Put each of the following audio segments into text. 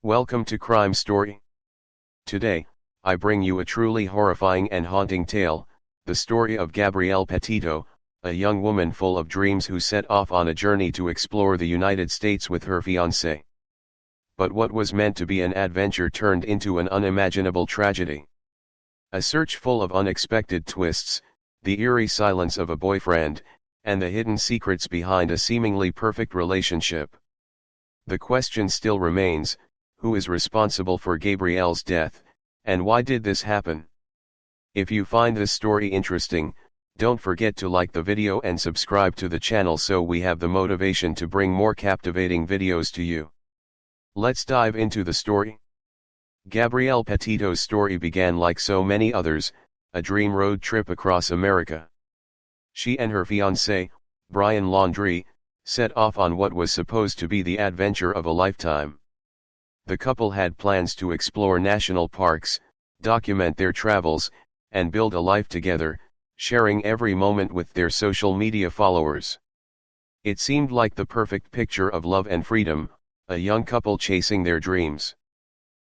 Welcome to Crime Story. Today, I bring you a truly horrifying and haunting tale, the story of Gabrielle Petito, a young woman full of dreams who set off on a journey to explore the United States with her fiancé. But what was meant to be an adventure turned into an unimaginable tragedy. A search full of unexpected twists, the eerie silence of a boyfriend, and the hidden secrets behind a seemingly perfect relationship. The question still remains, who is responsible for Gabrielle's death, and why did this happen? If you find this story interesting, don't forget to like the video and subscribe to the channel so we have the motivation to bring more captivating videos to you. Let's dive into the story. Gabrielle Petito's story began like so many others, a dream road trip across America. She and her fiancé, Brian Laundrie, set off on what was supposed to be the adventure of a lifetime. The couple had plans to explore national parks, document their travels, and build a life together, sharing every moment with their social media followers. It seemed like the perfect picture of love and freedom, a young couple chasing their dreams.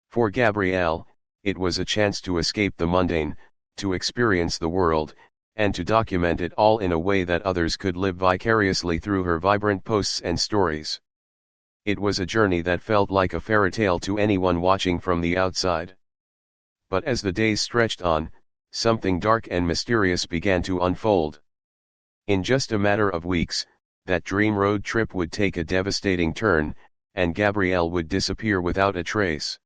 For Gabrielle, it was a chance to escape the mundane, to experience the world, and to document it all in a way that others could live vicariously through her vibrant posts and stories. It was a journey that felt like a fairy tale to anyone watching from the outside. But as the days stretched on, something dark and mysterious began to unfold. In just a matter of weeks, that dream road trip would take a devastating turn, and Gabrielle would disappear without a trace.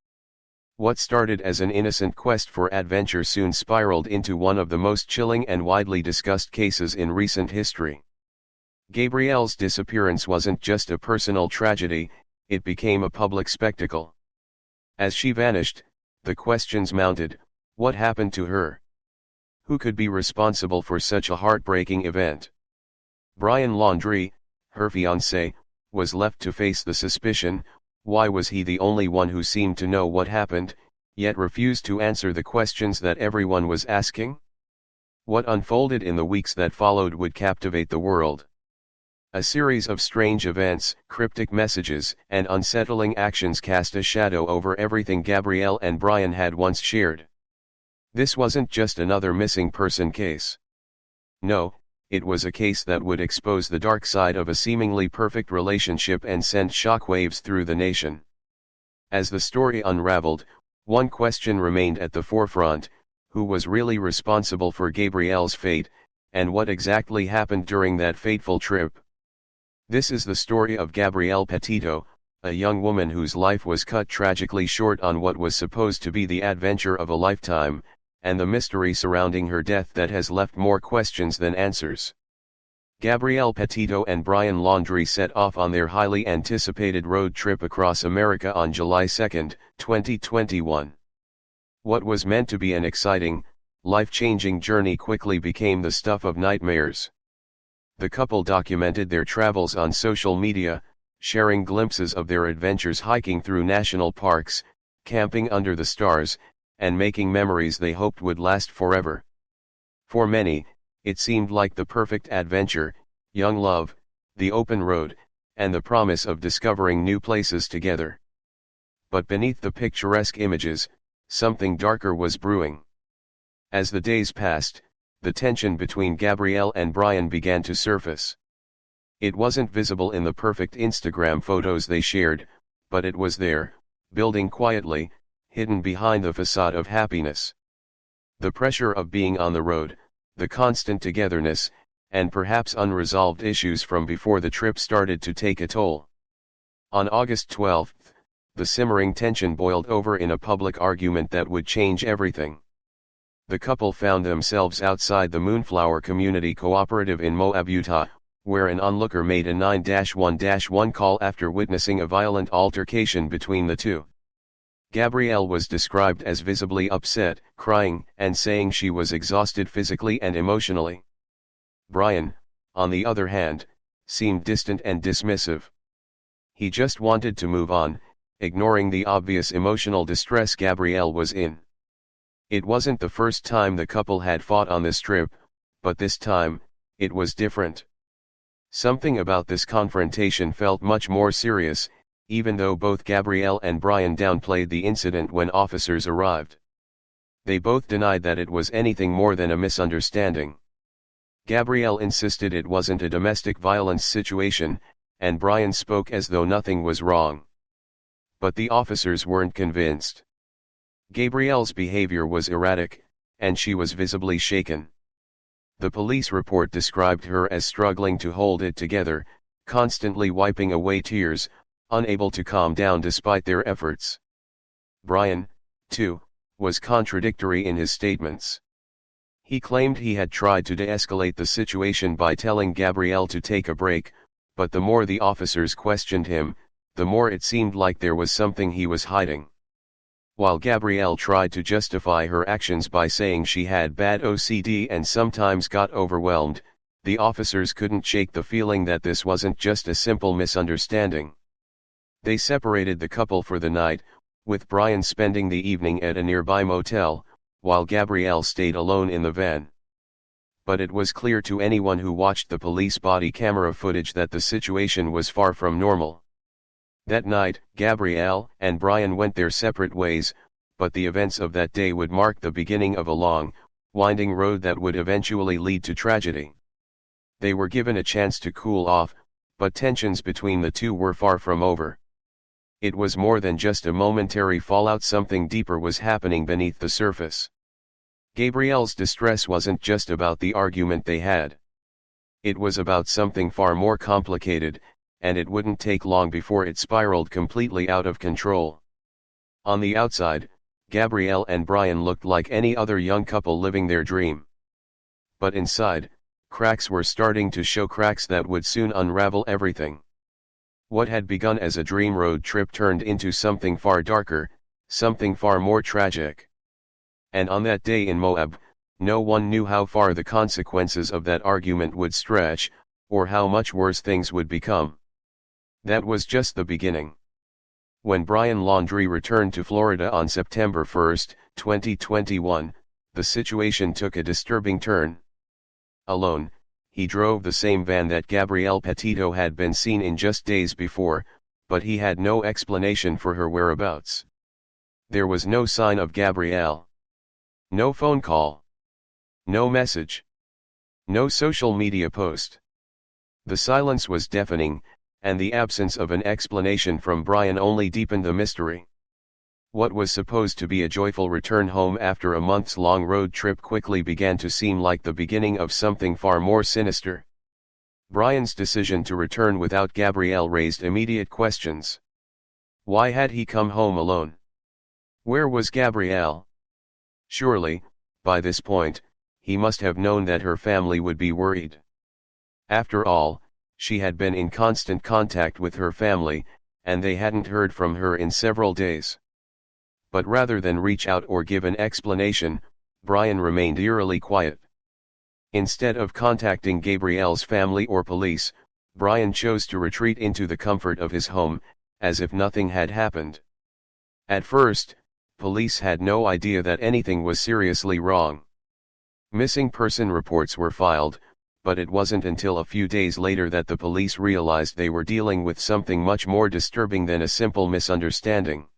What started as an innocent quest for adventure soon spiraled into one of the most chilling and widely discussed cases in recent history. Gabrielle's disappearance wasn't just a personal tragedy, it became a public spectacle. As she vanished, the questions mounted: what happened to her? Who could be responsible for such a heartbreaking event? Brian Laundrie, her fiancé, was left to face the suspicion. Why was he the only one who seemed to know what happened, yet refused to answer the questions that everyone was asking? What unfolded in the weeks that followed would captivate the world. A series of strange events, cryptic messages, and unsettling actions cast a shadow over everything Gabrielle and Brian had once shared. This wasn't just another missing person case. No, it was a case that would expose the dark side of a seemingly perfect relationship and send shockwaves through the nation. As the story unraveled, one question remained at the forefront: who was really responsible for Gabrielle's fate, and what exactly happened during that fateful trip? This is the story of Gabrielle Petito, a young woman whose life was cut tragically short on what was supposed to be the adventure of a lifetime, and the mystery surrounding her death that has left more questions than answers. Gabrielle Petito and Brian Laundrie set off on their highly anticipated road trip across America on July 2, 2021. What was meant to be an exciting, life-changing journey quickly became the stuff of nightmares. The couple documented their travels on social media, sharing glimpses of their adventures hiking through national parks, camping under the stars, and making memories they hoped would last forever. For many, it seemed like the perfect adventure: young love, the open road, and the promise of discovering new places together. But beneath the picturesque images, something darker was brewing. As the days passed, the tension between Gabrielle and Brian began to surface. It wasn't visible in the perfect Instagram photos they shared, but it was there, building quietly, hidden behind the facade of happiness. The pressure of being on the road, the constant togetherness, and perhaps unresolved issues from before the trip started to take a toll. On August 12, the simmering tension boiled over in a public argument that would change everything. The couple found themselves outside the Moonflower Community Cooperative in Moab, Utah, where an onlooker made a 911 call after witnessing a violent altercation between the two. Gabrielle was described as visibly upset, crying, and saying she was exhausted physically and emotionally. Brian, on the other hand, seemed distant and dismissive. He just wanted to move on, ignoring the obvious emotional distress Gabrielle was in. It wasn't the first time the couple had fought on this trip, but this time, it was different. Something about this confrontation felt much more serious, even though both Gabrielle and Brian downplayed the incident when officers arrived. They both denied that it was anything more than a misunderstanding. Gabrielle insisted it wasn't a domestic violence situation, and Brian spoke as though nothing was wrong. But the officers weren't convinced. Gabrielle's behavior was erratic, and she was visibly shaken. The police report described her as struggling to hold it together, constantly wiping away tears, unable to calm down despite their efforts. Brian, too, was contradictory in his statements. He claimed he had tried to de-escalate the situation by telling Gabrielle to take a break, but the more the officers questioned him, the more it seemed like there was something he was hiding. While Gabrielle tried to justify her actions by saying she had bad OCD and sometimes got overwhelmed, the officers couldn't shake the feeling that this wasn't just a simple misunderstanding. They separated the couple for the night, with Brian spending the evening at a nearby motel, while Gabrielle stayed alone in the van. But it was clear to anyone who watched the police body camera footage that the situation was far from normal. That night, Gabrielle and Brian went their separate ways, but the events of that day would mark the beginning of a long, winding road that would eventually lead to tragedy. They were given a chance to cool off, but tensions between the two were far from over. It was more than just a momentary fallout, something deeper was happening beneath the surface. Gabrielle's distress wasn't just about the argument they had. It was about something far more complicated, and it wouldn't take long before it spiraled completely out of control. On the outside, Gabrielle and Brian looked like any other young couple living their dream. But inside, cracks were starting to show, cracks that would soon unravel everything. What had begun as a dream road trip turned into something far darker, something far more tragic. And on that day in Moab, no one knew how far the consequences of that argument would stretch, or how much worse things would become. That was just the beginning. When Brian Laundrie returned to Florida on September 1, 2021, the situation took a disturbing turn. Alone, he drove the same van that Gabrielle Petito had been seen in just days before, but he had no explanation for her whereabouts. There was no sign of Gabrielle. No phone call. No message. No social media post. The silence was deafening, and the absence of an explanation from Brian only deepened the mystery. What was supposed to be a joyful return home after a months-long road trip quickly began to seem like the beginning of something far more sinister. Brian's decision to return without Gabrielle raised immediate questions. Why had he come home alone? Where was Gabrielle? Surely, by this point, he must have known that her family would be worried. After all, she had been in constant contact with her family, and they hadn't heard from her in several days. But rather than reach out or give an explanation, Brian remained eerily quiet. Instead of contacting Gabrielle's family or police, Brian chose to retreat into the comfort of his home, as if nothing had happened. At first, police had no idea that anything was seriously wrong. Missing person reports were filed, but it wasn't until a few days later that the police realized they were dealing with something much more disturbing than a simple misunderstanding.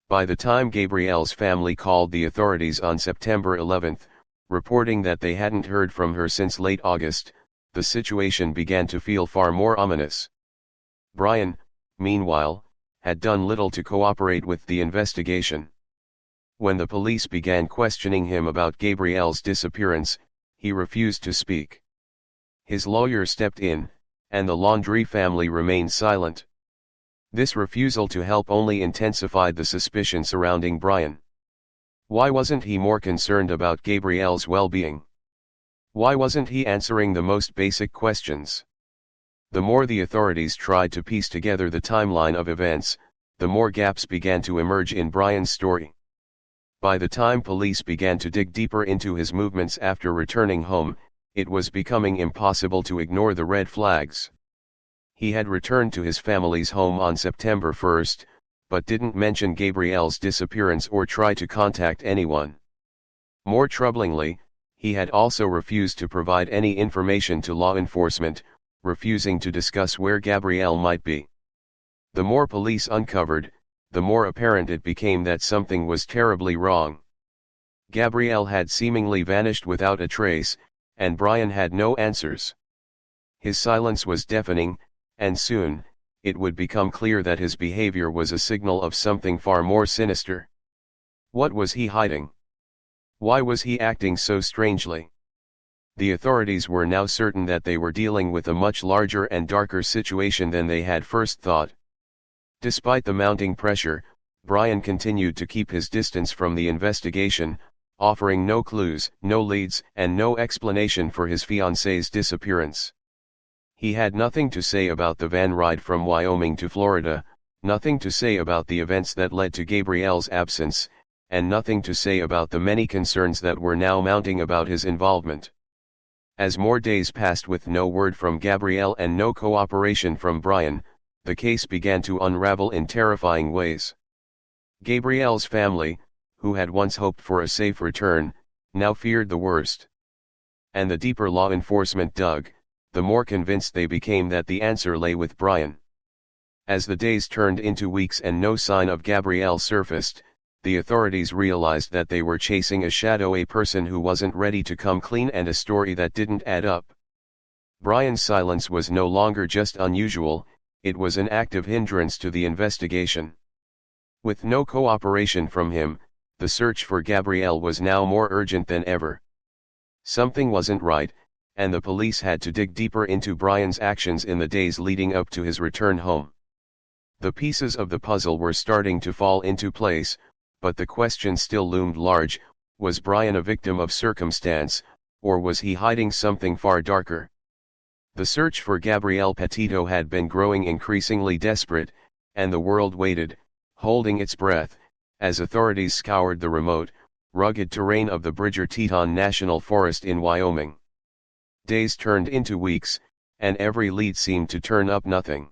By the time Gabrielle's family called the authorities on September 11, reporting that they hadn't heard from her since late August, the situation began to feel far more ominous. Brian, meanwhile, had done little to cooperate with the investigation. When the police began questioning him about Gabrielle's disappearance, he refused to speak. His lawyer stepped in, and the Laundrie family remained silent. This refusal to help only intensified the suspicion surrounding Brian. Why wasn't he more concerned about Gabrielle's well-being? Why wasn't he answering the most basic questions? The more the authorities tried to piece together the timeline of events, the more gaps began to emerge in Brian's story. By the time police began to dig deeper into his movements after returning home, it was becoming impossible to ignore the red flags. He had returned to his family's home on September 1, but didn't mention Gabrielle's disappearance or try to contact anyone. More troublingly, he had also refused to provide any information to law enforcement, refusing to discuss where Gabrielle might be. The more police uncovered, the more apparent it became that something was terribly wrong. Gabrielle had seemingly vanished without a trace, and Brian had no answers. His silence was deafening, and soon, it would become clear that his behavior was a signal of something far more sinister. What was he hiding? Why was he acting so strangely? The authorities were now certain that they were dealing with a much larger and darker situation than they had first thought. Despite the mounting pressure, Brian continued to keep his distance from the investigation, offering no clues, no leads, and no explanation for his fiancée's disappearance. He had nothing to say about the van ride from Wyoming to Florida, nothing to say about the events that led to Gabrielle's absence, and nothing to say about the many concerns that were now mounting about his involvement. As more days passed with no word from Gabrielle and no cooperation from Brian, the case began to unravel in terrifying ways. Gabrielle's family, who had once hoped for a safe return, now feared the worst. And the deeper law enforcement dug, the more convinced they became that the answer lay with Brian. As the days turned into weeks and no sign of Gabrielle surfaced, the authorities realized that they were chasing a shadow, a person who wasn't ready to come clean, and a story that didn't add up. Brian's silence was no longer just unusual, it was an active hindrance to the investigation. With no cooperation from him, the search for Gabrielle was now more urgent than ever. Something wasn't right, and the police had to dig deeper into Brian's actions in the days leading up to his return home. The pieces of the puzzle were starting to fall into place, but the question still loomed large: was Brian a victim of circumstance, or was he hiding something far darker? The search for Gabrielle Petito had been growing increasingly desperate, and the world waited, holding its breath, as authorities scoured the remote, rugged terrain of the Bridger-Teton National Forest in Wyoming. Days turned into weeks, and every lead seemed to turn up nothing.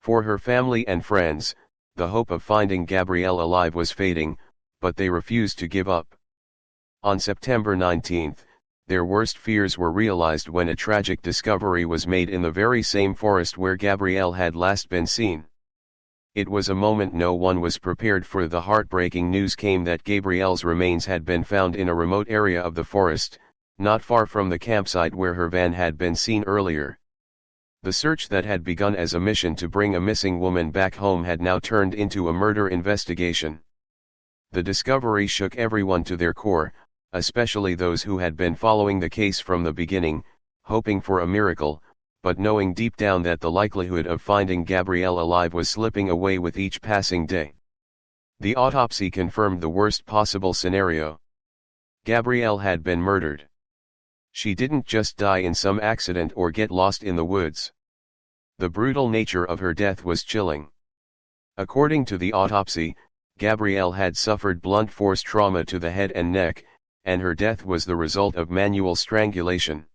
For her family and friends, the hope of finding Gabrielle alive was fading, but they refused to give up. On September 19, their worst fears were realized when a tragic discovery was made in the very same forest where Gabrielle had last been seen. It was a moment no one was prepared for. The heartbreaking news came that Gabrielle's remains had been found in a remote area of the forest, not far from the campsite where her van had been seen earlier. The search that had begun as a mission to bring a missing woman back home had now turned into a murder investigation. The discovery shook everyone to their core, especially those who had been following the case from the beginning, hoping for a miracle, but knowing deep down that the likelihood of finding Gabrielle alive was slipping away with each passing day. The autopsy confirmed the worst possible scenario. Gabrielle had been murdered. She didn't just die in some accident or get lost in the woods. The brutal nature of her death was chilling. According to the autopsy, Gabrielle had suffered blunt force trauma to the head and neck, and her death was the result of manual strangulation.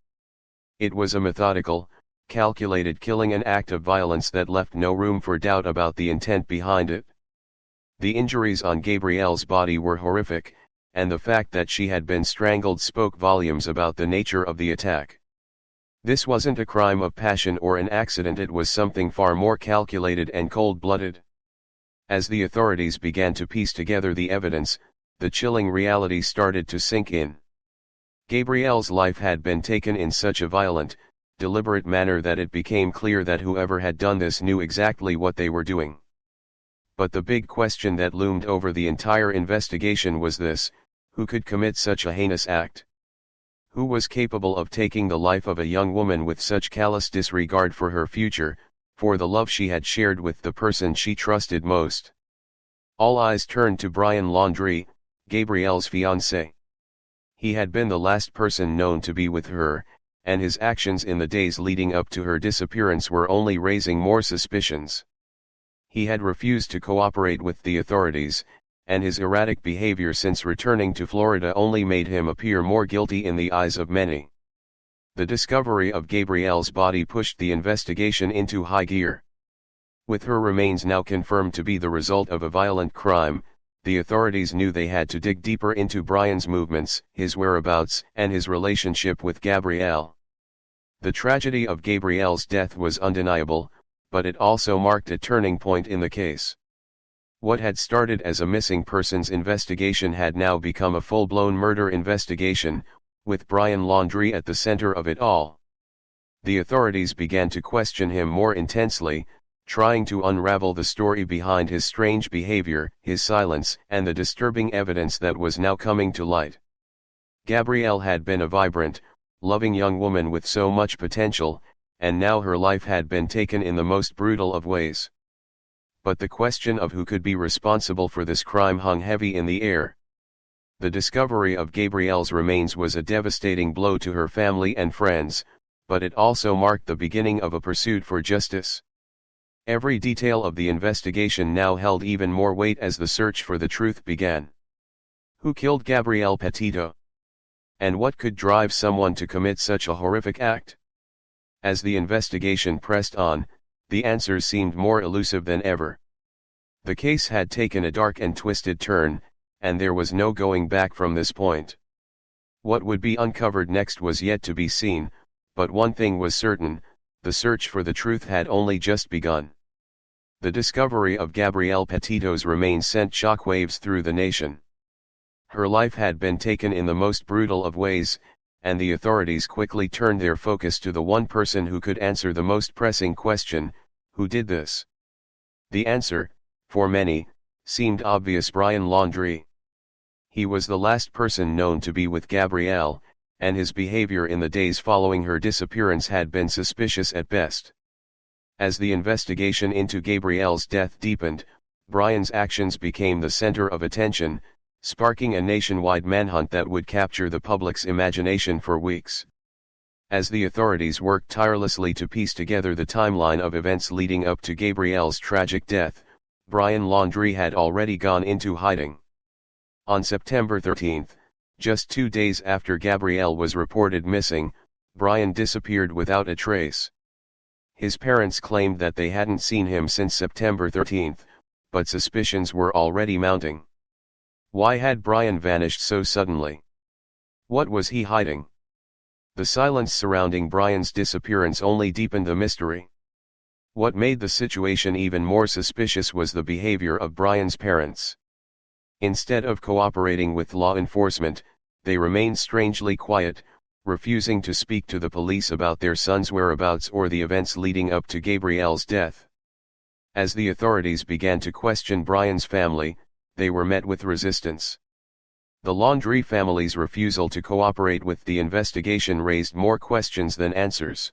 It was a methodical, calculated killing, an act of violence that left no room for doubt about the intent behind it. The injuries on Gabrielle's body were horrific, and the fact that she had been strangled spoke volumes about the nature of the attack. This wasn't a crime of passion or an accident, it was something far more calculated and cold-blooded. As the authorities began to piece together the evidence, the chilling reality started to sink in. Gabrielle's life had been taken in such a violent, deliberate manner that it became clear that whoever had done this knew exactly what they were doing. But the big question that loomed over the entire investigation was this: who could commit such a heinous act? Who was capable of taking the life of a young woman with such callous disregard for her future, for the love she had shared with the person she trusted most? All eyes turned to Brian Laundrie, Gabrielle's fiancé. He had been the last person known to be with her, and his actions in the days leading up to her disappearance were only raising more suspicions. He had refused to cooperate with the authorities, and his erratic behavior since returning to Florida only made him appear more guilty in the eyes of many. The discovery of Gabrielle's body pushed the investigation into high gear. With her remains now confirmed to be the result of a violent crime, the authorities knew they had to dig deeper into Brian's movements, his whereabouts, and his relationship with Gabrielle. The tragedy of Gabrielle's death was undeniable, but it also marked a turning point in the case. What had started as a missing persons investigation had now become a full-blown murder investigation, with Brian Laundrie at the center of it all. The authorities began to question him more intensely, trying to unravel the story behind his strange behavior, his silence, and the disturbing evidence that was now coming to light. Gabrielle had been a vibrant, loving young woman with so much potential, and now her life had been taken in the most brutal of ways. But the question of who could be responsible for this crime hung heavy in the air. The discovery of Gabrielle's remains was a devastating blow to her family and friends, but it also marked the beginning of a pursuit for justice. Every detail of the investigation now held even more weight as the search for the truth began. Who killed Gabrielle Petito? And what could drive someone to commit such a horrific act? As the investigation pressed on, the answers seemed more elusive than ever. The case had taken a dark and twisted turn, and there was no going back from this point. What would be uncovered next was yet to be seen, but one thing was certain: the search for the truth had only just begun. The discovery of Gabrielle Petito's remains sent shockwaves through the nation. Her life had been taken in the most brutal of ways, and the authorities quickly turned their focus to the one person who could answer the most pressing question: who did this? The answer, for many, seemed obvious: Brian Laundrie. He was the last person known to be with Gabrielle, and his behavior in the days following her disappearance had been suspicious at best. As the investigation into Gabrielle's death deepened, Brian's actions became the center of attention, sparking a nationwide manhunt that would capture the public's imagination for weeks. As the authorities worked tirelessly to piece together the timeline of events leading up to Gabrielle's tragic death, Brian Laundrie had already gone into hiding. On September 13, just 2 days after Gabrielle was reported missing, Brian disappeared without a trace. His parents claimed that they hadn't seen him since September 13, but suspicions were already mounting. Why had Brian vanished so suddenly? What was he hiding? The silence surrounding Brian's disappearance only deepened the mystery. What made the situation even more suspicious was the behavior of Brian's parents. Instead of cooperating with law enforcement, they remained strangely quiet, refusing to speak to the police about their son's whereabouts or the events leading up to Gabrielle's death. As the authorities began to question Brian's family, they were met with resistance. The Laundrie family's refusal to cooperate with the investigation raised more questions than answers.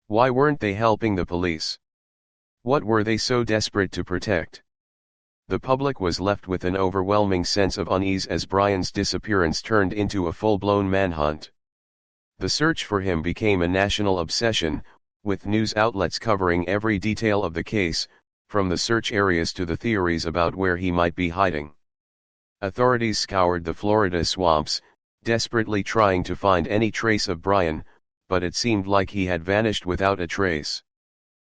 Why weren't they helping the police? What were they so desperate to protect? The public was left with an overwhelming sense of unease as Brian's disappearance turned into a full-blown manhunt. The search for him became a national obsession, with news outlets covering every detail of the case, from the search areas to the theories about where he might be hiding. Authorities scoured the Florida swamps, desperately trying to find any trace of Brian, but it seemed like he had vanished without a trace.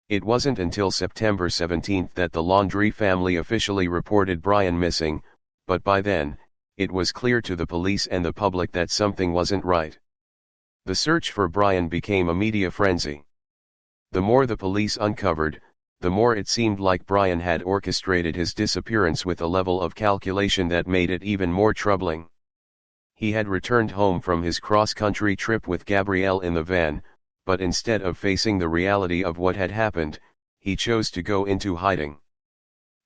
It wasn't until September 17 that the Laundrie family officially reported Brian missing, but by then, it was clear to the police and the public that something wasn't right. The search for Brian became a media frenzy. The more the police uncovered, the more it seemed like Brian had orchestrated his disappearance with a level of calculation that made it even more troubling. He had returned home from his cross-country trip with Gabrielle in the van, but instead of facing the reality of what had happened, he chose to go into hiding.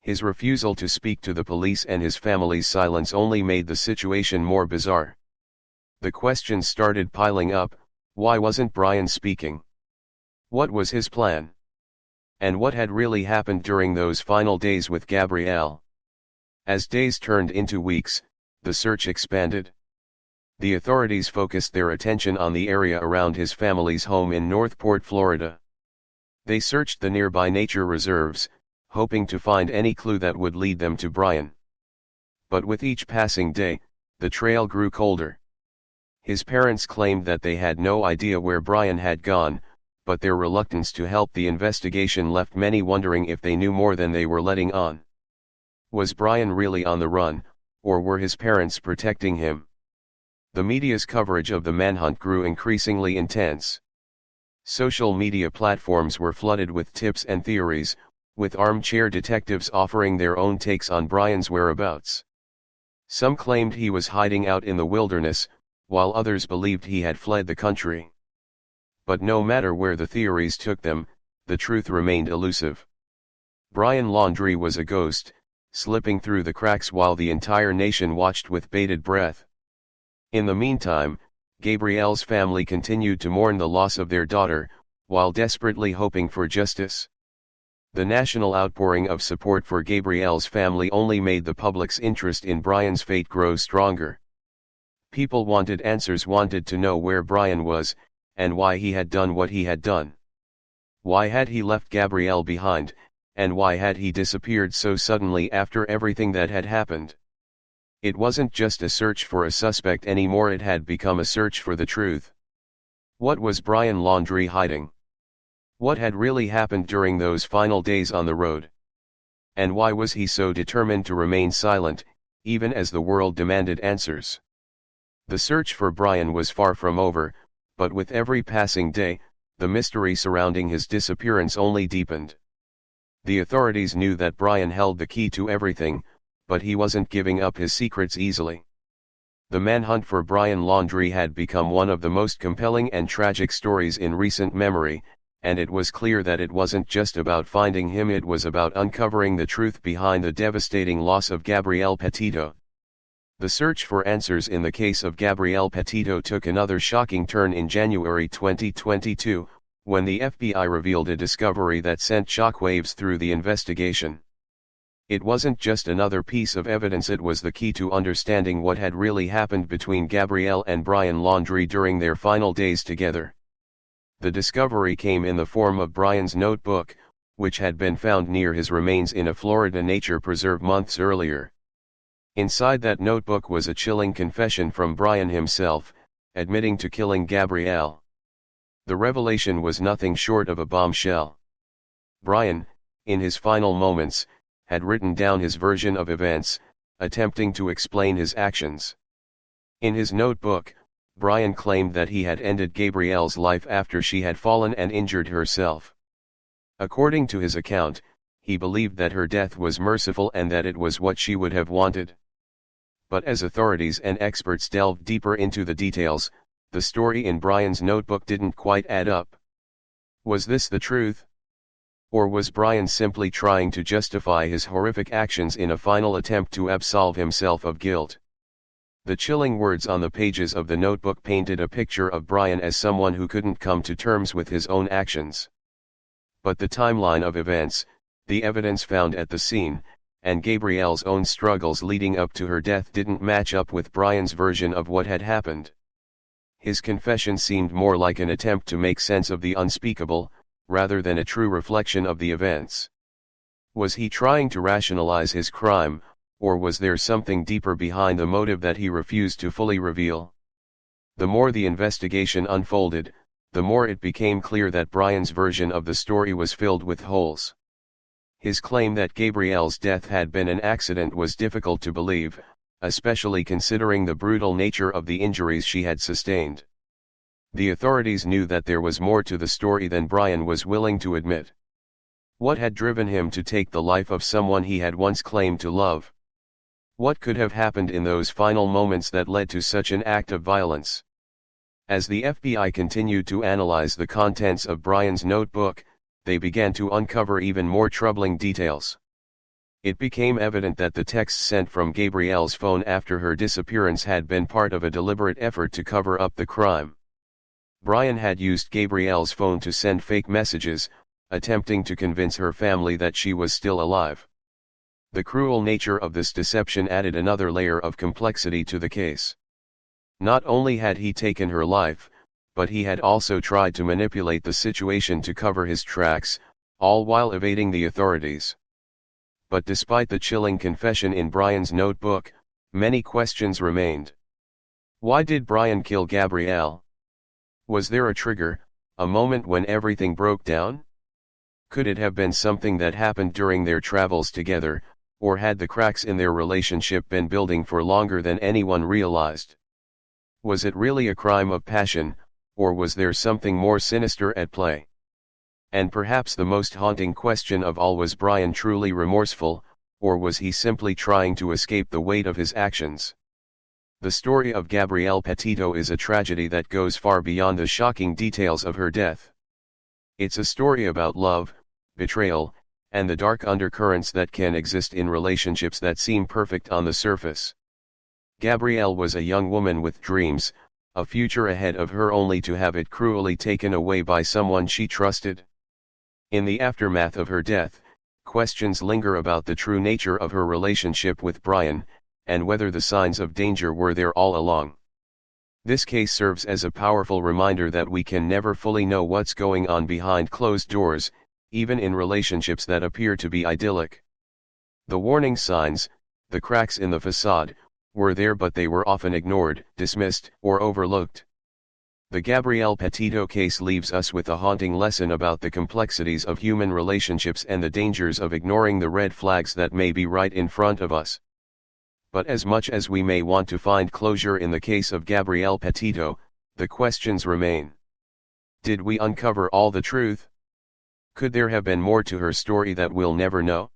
His refusal to speak to the police and his family's silence only made the situation more bizarre. The questions started piling up: why wasn't Brian speaking? What was his plan? And what had really happened during those final days with Gabrielle? As days turned into weeks, the search expanded. The authorities focused their attention on the area around his family's home in Northport, Florida. They searched the nearby nature reserves, hoping to find any clue that would lead them to Brian. But with each passing day, the trail grew colder. His parents claimed that they had no idea where Brian had gone, but their reluctance to help the investigation left many wondering if they knew more than they were letting on. Was Brian really on the run, or were his parents protecting him? The media's coverage of the manhunt grew increasingly intense. Social media platforms were flooded with tips and theories, with armchair detectives offering their own takes on Brian's whereabouts. Some claimed he was hiding out in the wilderness, while others believed he had fled the country. But no matter where the theories took them, the truth remained elusive. Brian Laundrie was a ghost, slipping through the cracks while the entire nation watched with bated breath. In the meantime, Gabrielle's family continued to mourn the loss of their daughter, while desperately hoping for justice. The national outpouring of support for Gabrielle's family only made the public's interest in Brian's fate grow stronger. People wanted answers, wanted to know where Brian was, and why he had done what he had done. Why had he left Gabrielle behind, and why had he disappeared so suddenly after everything that had happened? It wasn't just a search for a suspect anymore, it had become a search for the truth. What was Brian Laundrie hiding? What had really happened during those final days on the road? And why was he so determined to remain silent, even as the world demanded answers? The search for Brian was far from over, but with every passing day, the mystery surrounding his disappearance only deepened. The authorities knew that Brian held the key to everything, but he wasn't giving up his secrets easily. The manhunt for Brian Laundrie had become one of the most compelling and tragic stories in recent memory, and it was clear that it wasn't just about finding him, it was about uncovering the truth behind the devastating loss of Gabrielle Petito. The search for answers in the case of Gabrielle Petito took another shocking turn in January 2022, when the FBI revealed a discovery that sent shockwaves through the investigation. It wasn't just another piece of evidence, it was the key to understanding what had really happened between Gabrielle and Brian Laundrie during their final days together. The discovery came in the form of Brian's notebook, which had been found near his remains in a Florida nature preserve months earlier. Inside that notebook was a chilling confession from Brian himself, admitting to killing Gabrielle. The revelation was nothing short of a bombshell. Brian, in his final moments, had written down his version of events, attempting to explain his actions. In his notebook, Brian claimed that he had ended Gabrielle's life after she had fallen and injured herself. According to his account, he believed that her death was merciful and that it was what she would have wanted. But as authorities and experts delved deeper into the details, the story in Brian's notebook didn't quite add up. Was this the truth? Or was Brian simply trying to justify his horrific actions in a final attempt to absolve himself of guilt? The chilling words on the pages of the notebook painted a picture of Brian as someone who couldn't come to terms with his own actions. But the timeline of events, the evidence found at the scene, and Gabrielle's own struggles leading up to her death didn't match up with Brian's version of what had happened. His confession seemed more like an attempt to make sense of the unspeakable, rather than a true reflection of the events. Was he trying to rationalize his crime, or was there something deeper behind the motive that he refused to fully reveal? The more the investigation unfolded, the more it became clear that Brian's version of the story was filled with holes. His claim that Gabrielle's death had been an accident was difficult to believe, especially considering the brutal nature of the injuries she had sustained. The authorities knew that there was more to the story than Brian was willing to admit. What had driven him to take the life of someone he had once claimed to love? What could have happened in those final moments that led to such an act of violence? As the FBI continued to analyze the contents of Brian's notebook, they began to uncover even more troubling details. It became evident that the texts sent from Gabrielle's phone after her disappearance had been part of a deliberate effort to cover up the crime. Brian had used Gabrielle's phone to send fake messages, attempting to convince her family that she was still alive. The cruel nature of this deception added another layer of complexity to the case. Not only had he taken her life, but he had also tried to manipulate the situation to cover his tracks, all while evading the authorities. But despite the chilling confession in Brian's notebook, many questions remained. Why did Brian kill Gabrielle? Was there a trigger, a moment when everything broke down? Could it have been something that happened during their travels together, or had the cracks in their relationship been building for longer than anyone realized? Was it really a crime of passion, or was there something more sinister at play? And perhaps the most haunting question of all, was Brian truly remorseful, or was he simply trying to escape the weight of his actions? The story of Gabrielle Petito is a tragedy that goes far beyond the shocking details of her death. It's a story about love, betrayal, and the dark undercurrents that can exist in relationships that seem perfect on the surface. Gabrielle was a young woman with dreams, a future ahead of her, only to have it cruelly taken away by someone she trusted. In the aftermath of her death, questions linger about the true nature of her relationship with Brian, and whether the signs of danger were there all along. This case serves as a powerful reminder that we can never fully know what's going on behind closed doors, even in relationships that appear to be idyllic. The warning signs, the cracks in the facade, were there, but they were often ignored, dismissed, or overlooked. The Gabrielle Petito case leaves us with a haunting lesson about the complexities of human relationships and the dangers of ignoring the red flags that may be right in front of us. But as much as we may want to find closure in the case of Gabrielle Petito, the questions remain. Did we uncover all the truth? Could there have been more to her story that we'll never know?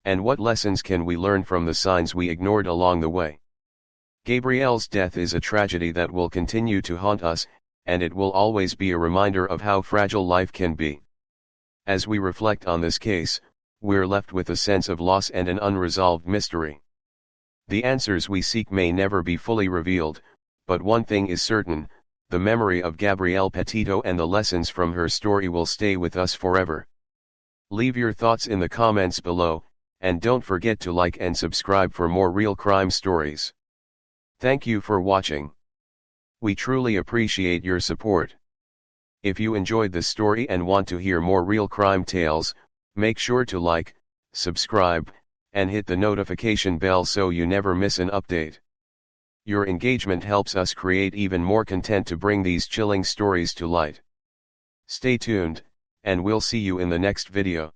And what lessons can we learn from the signs we ignored along the way? Gabrielle's death is a tragedy that will continue to haunt us, and it will always be a reminder of how fragile life can be. As we reflect on this case, we're left with a sense of loss and an unresolved mystery. The answers we seek may never be fully revealed, but one thing is certain: the memory of Gabrielle Petito and the lessons from her story will stay with us forever. Leave your thoughts in the comments below, and don't forget to like and subscribe for more real crime stories. Thank you for watching. We truly appreciate your support. If you enjoyed this story and want to hear more real crime tales, make sure to like, subscribe, and hit the notification bell so you never miss an update. Your engagement helps us create even more content to bring these chilling stories to light. Stay tuned, and we'll see you in the next video.